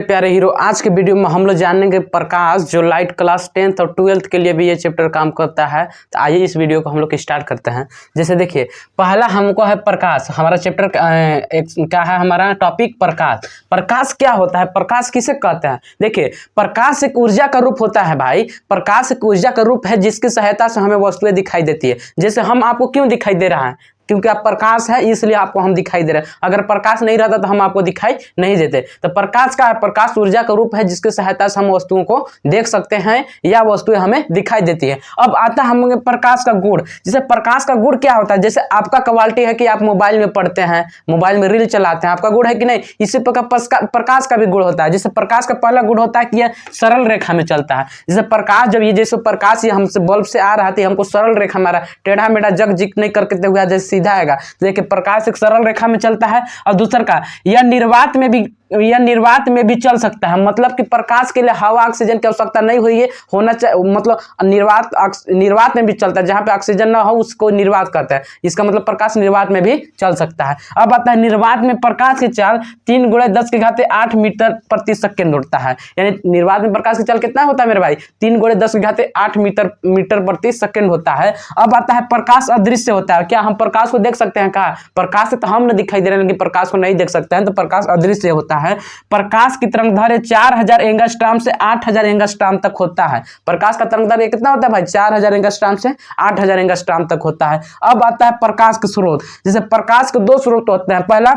प्यारे हीरो, आज के वीडियो में हम लोग जानेंगे प्रकाश जो लाइट क्लास 10th और 12th के लिए भी ये चैप्टर काम करता है। तो आइए इस वीडियो को हम लोग स्टार्ट करते हैं। जैसे देखिए, पहला हमको है प्रकाश। हमारा चैप्टर क्या है? हमारा टॉपिक प्रकाश। प्रकाश क्या होता है? प्रकाश किसे कहते हैं? देखिए, प्रकाश एक ऊर्जा का रूप होता है भाई। प्रकाश एक ऊर्जा का रूप है जिसकी सहायता से हमें वस्तुएं दिखाई देती है। जैसे हम आपको क्यों दिखाई दे रहा है? क्योंकि आप प्रकाश है, इसलिए आपको हम दिखाई दे रहे हैं। अगर प्रकाश नहीं रहता तो हम आपको दिखाई नहीं देते। तो प्रकाश का प्रकाश ऊर्जा का रूप है जिसकी सहायता से हम वस्तुओं को देख सकते हैं या वस्तुएं हमें दिखाई देती है। अब आता है हम प्रकाश का गुण। जैसे प्रकाश का गुण क्या होता है? जैसे आपका क्वालिटी है कि आप मोबाइल में पढ़ते हैं, मोबाइल में रील चलाते हैं, आपका गुण है कि नहीं? इसी प्रकार प्रकाश का भी गुण होता है। जैसे प्रकाश का पहला गुण होता है कि यह सरल रेखा में चलता है। जैसे प्रकाश जब ये जैसे प्रकाश ये हमसे बल्ब से आ रहा था, हमको सरल रेखा मारा, टेढ़ा मेढ़ा जग जिग नहीं करके हुआ, जैसे सीधा आएगा। देखिए, प्रकाश एक सरल रेखा में चलता है। और दूसरा का यह निर्वात में भी चल सकता है। मतलब कि प्रकाश के लिए हवा ऑक्सीजन की आवश्यकता नहीं हुई है, होना चाहिए। मतलब निर्वात में भी चलता है। जहां पे ऑक्सीजन ना हो उसको निर्वात कहते हैं। इसका मतलब प्रकाश निर्वात में भी चल सकता है। अब आता है निर्वात में प्रकाश की चाल 3 × 10⁸ मीटर प्रति सेकंड होता है। यानी निर्वात में प्रकाश की चाल कितना होता है मेरे भाई? 3 × 10⁸ मीटर प्रति सेकंड होता है। अब आता है प्रकाश अदृश्य होता है। क्या हम प्रकाश को देख सकते हैं? कहा प्रकाश से तो हम न दिखाई दे रहे हैं, लेकिन प्रकाश को नहीं देख सकते हैं, तो प्रकाश अदृश्य होता है। प्रकाश की तरंगदैर्घ्य 4000 एंगस्ट्रॉम से 8000 एंगस्ट्रॉम तक होता है। प्रकाश का तरंगदैर्घ्य कितना होता है भाई? 4000 एंगस्ट्रॉम से 8000 एंगस्ट्रॉम तक होता है। अब आता है प्रकाश के स्रोत। जैसे प्रकाश के 2 स्रोत होते हैं, पहला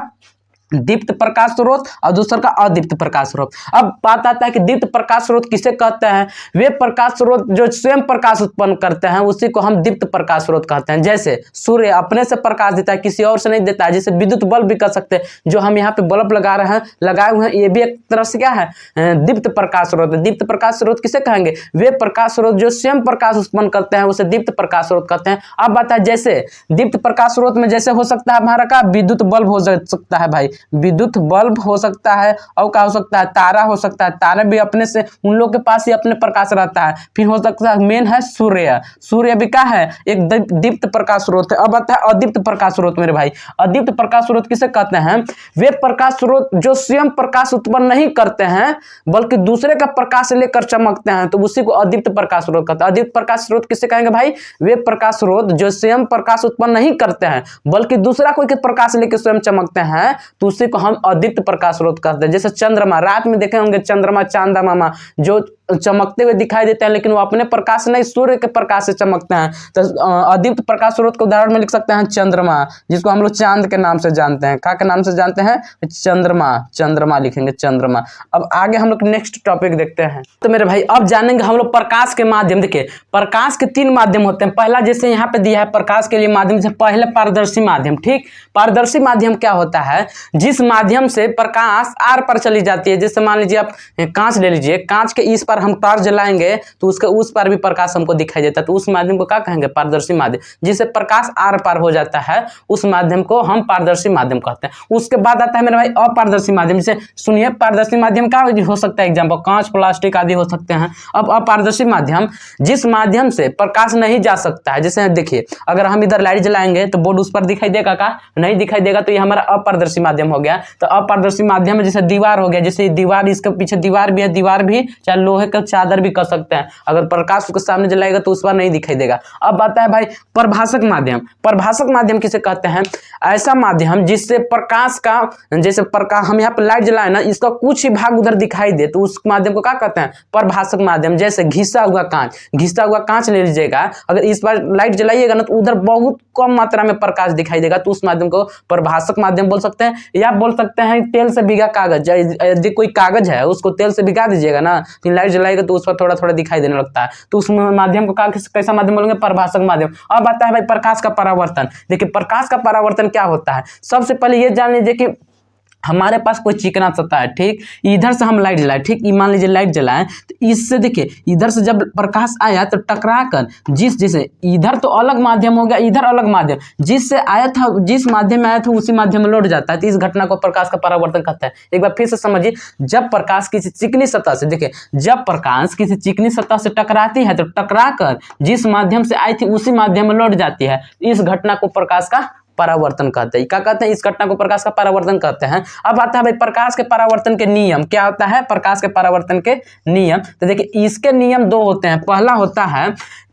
दीप्त प्रकाश स्रोत और दूसरा का अदीप्त प्रकाश स्रोत। अब बात आता है कि दीप्त प्रकाश स्रोत किसे कहते हैं? वे प्रकाश स्रोत जो स्वयं प्रकाश उत्पन्न करते हैं उसी को हम दीप्त प्रकाश स्रोत कहते हैं। जैसे सूर्य अपने से प्रकाश देता है, किसी और से नहीं देता है। जैसे विद्युत बल्ब भी कर सकते हैं, जो हम यहाँ पे बल्ब लगाए हुए हैं, ये भी एक तरह से क्या है? दीप्त प्रकाश स्रोत है। दीप्त प्रकाश स्रोत किसे कहेंगे? वे प्रकाश स्रोत जो स्वयं प्रकाश उत्पन्न करते हैं उसे दीप्त प्रकाश स्रोत कहते हैं। अब आता है जैसे दीप्त प्रकाश स्रोत में जैसे हो सकता है हमारा का विद्युत बल्ब हो सकता है भाई, विद्युत बल्ब हो सकता है। और क्या हो सकता है? तारा हो सकता है। तारा भी अपने से, उन लोग के पास ही अपने प्रकाश रहता है। फिर हो सकता है मेन है सूर्य। सूर्य भी क्या है? एक दीप्त प्रकाश स्रोत है। अब आता है अदीप्त प्रकाश स्रोत मेरे भाई। अदीप्त प्रकाश स्रोत किसे कहते हैं? वे प्रकाश स्रोत जो स्वयं प्रकाश उत्पन्न नहीं करते हैं बल्कि दूसरे का प्रकाश लेकर चमकते हैं, तो उसी को अदीप्त प्रकाश स्रोत कहते हैं। अदीप्त प्रकाश स्रोत किसे कहेंगे भाई? वे प्रकाश स्रोत जो स्वयं प्रकाश उत्पन्न नहीं करते हैं बल्कि दूसरा कोई के प्रकाश लेकर स्वयं चमकते हैं, तो उसी को हम अदीप्त प्रकाश स्रोत कहते हैं। जैसे चंद्रमा, रात में देखे होंगे चंद्रमा, चांदा मामा जो चमकते हुए दिखाई देते हैं, लेकिन वो अपने प्रकाश नहीं, सूर्य के प्रकाश से चमकते हैं। तो अदीप्त प्रकाश स्रोत के उदाहरण में लिख सकते हैं चंद्रमा, जिसको हम लोग चांद के नाम से जानते हैं। क्या के नाम से जानते हैं? चंद्रमा। चंद्रमा लिखेंगे, चंद्रमा। अब आगे हम लोग नेक्स्ट टॉपिक देखते हैं। तो मेरे भाई अब जानेंगे हम लोग प्रकाश के माध्यम। देखिए, प्रकाश के 3 माध्यम होते हैं। पहला जैसे यहाँ पे दिया है प्रकाश के लिए माध्यम से, पहले पारदर्शी माध्यम। ठीक, पारदर्शी माध्यम क्या होता है? जिस माध्यम से प्रकाश आर पर चली जाती है। जैसे मान लीजिए आप कांच ले लीजिए, कांच के इस पर हम टॉर्च जलाएंगे तो उसके उस पर भी प्रकाश हमको दिखाई देता है, तो उस माध्यम को क्या कहेंगे? पारदर्शी माध्यम। जिससे प्रकाश आर पार हो जाता है उस माध्यम को हम पारदर्शी माध्यम कहते हैं। उसके बाद आता है मेरे भाई अपारदर्शी माध्यम। जैसे सुनिए, पारदर्शी माध्यम क्या हो सकता है? एग्जाम्पल कांच, प्लास्टिक आदि हो सकते हैं। अब अपारदर्शी माध्यम जिस माध्यम से प्रकाश नहीं जा सकता है। जैसे देखिए, अगर हम इधर लाइट जलाएंगे तो बोर्ड उस पर दिखाई देगा का? नहीं दिखाई देगा, तो ये हमारा अपारदर्शी माध्यम हो गया। तो अपारदर्शी माध्यम में जैसे दीवार हो गया, जैसे दीवार, इसके पीछे दीवार भी है, दीवार भी चाहे लोहे का चादर भी कर सकते हैं। अगर प्रकाश उसके सामने जलाएगा तो उस पर नहीं दिखाई देगा। अब आता है भाई प्रभाषक माध्यम। प्रभाषक माध्यम किसे कहते हैं? ऐसा माध्यम जिससे प्रकाश का, जैसे प्रकाश हम यहाँ पर लाइट जलाए ना, इसका कुछ ही भाग उधर दिखाई दे, तो उस माध्यम को क्या कहते हैं? प्रभाषक माध्यम। जैसे घिसा हुआ कांच ले लीजिएगा, अगर इस बार लाइट जलाइएगा ना तो उधर बहुत कम मात्रा में प्रकाश दिखाई देगा, तो उस माध्यम को प्रभाषक माध्यम बोल सकते हैं। या बोल सकते हैं तेल से भीगा कागज। यदि कोई कागज है उसको तेल से भिगा दीजिएगा ना, फिर लाइट जलाएगा तो उस पर थोड़ा थोड़ा दिखाई देने लगता है, तो उस माध्यम को कैसा माध्यम बोलेंगे? प्रभाषक माध्यम। अब आता है भाई प्रकाश का परावर्तन। देखिए, प्रकाश का परावर्तन क्या होता है? सबसे पहले ये जान लीजिए कि हमारे पास कोई चिकना सतह है, ठीक, इधर से हम लाइट जलाए, ठीक, मान लीजिए लाइट जलाएं, तो इससे देखिए इधर से जब प्रकाश आया तो टकरा कर जैसे इधर तो अलग माध्यम हो गया, इधर अलग माध्यम, जिससे आया था, जिस माध्यम में आया था उसी माध्यम में लौट जाता है, तो इस घटना को प्रकाश का परावर्तन कहता है। एक बार फिर से समझिए, जब प्रकाश किसी चिकनी सतह से, देखिए जब प्रकाश किसी चिकनी सतह से टकराती है तो टकरा कर जिस माध्यम से आई थी उसी माध्यम में लौट जाती है, इस घटना को प्रकाश का परावर्तन कहते हैं। क्या कहते हैं? इस घटना को प्रकाश का परावर्तन कहते हैं। अब आता है भाई प्रकाश के परावर्तन के नियम। क्या होता है प्रकाश के परावर्तन के नियम? तो देखिए इसके नियम दो होते हैं।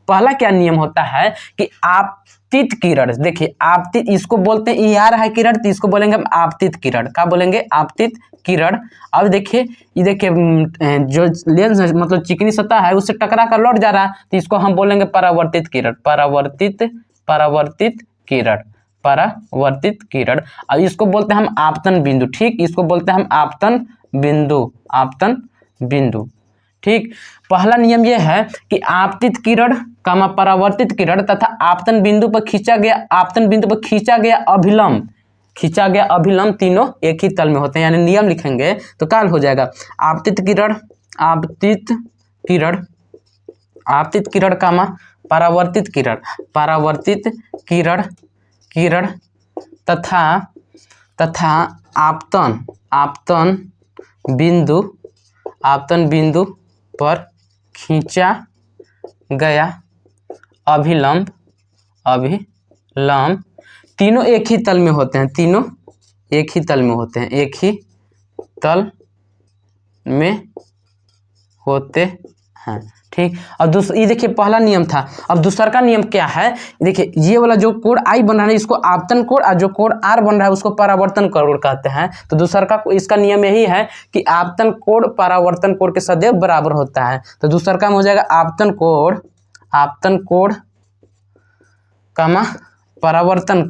पहला क्या नियम होता है कि आपतित किरण, देखिए आपतित, इसको बोलते हैं, ये आ रहा है किरण तो इसको बोलेंगे हम आपतित किरण। क्या बोलेंगे? आपतित किरण। अब देखिए ये देखिए जो लेंस मतलब चिकनी सतह है उससे टकरा कर लौट जा रहा है तो इसको हम बोलेंगे परावर्तित किरण। परावर्तित किरण, परावर्तित किरण। अब इसको बोलते हैं हम आपतन बिंदु। ठीक, इसको बोलते हैं हम आपतन बिंदु। ठीक, पहला नियम यह है कि आपतित किरण कामा परावर्तित किरण तथा आपतन बिंदु पर खींचा गया अभिलंब तीनों एक ही तल में होते हैं। यानी नियम लिखेंगे तो क्या हो जाएगा? आपतित किरण कामा परावर्तित किरण तथा आपतन बिंदु पर खींचा गया अभिलंब तीनों एक ही तल में होते हैं। ठीक, अब ये देखिए पहला नियम था। अब दूसरा का नियम क्या है? देखिए ये वाला जो कोण आई बन रहा है इसको आपतन कोण और जो कोण आर बन रहा है उसको परावर्तन कोण कहते हैं। तो दूसरा का इसका नियम यही है कि आपतन कोण परावर्तन कोण के सदैव बराबर होता है। तो दूसरा काम हो जाएगा आपतन कोण कामा परावर्तन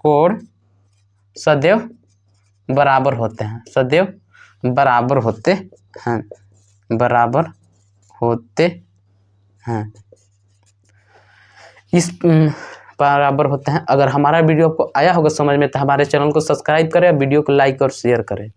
कोण सदैव बराबर होते हैं। इस बराबर होते हैं। अगर हमारा वीडियो आपको आया होगा समझ में तो हमारे चैनल को सब्सक्राइब करें, वीडियो को लाइक और शेयर करें।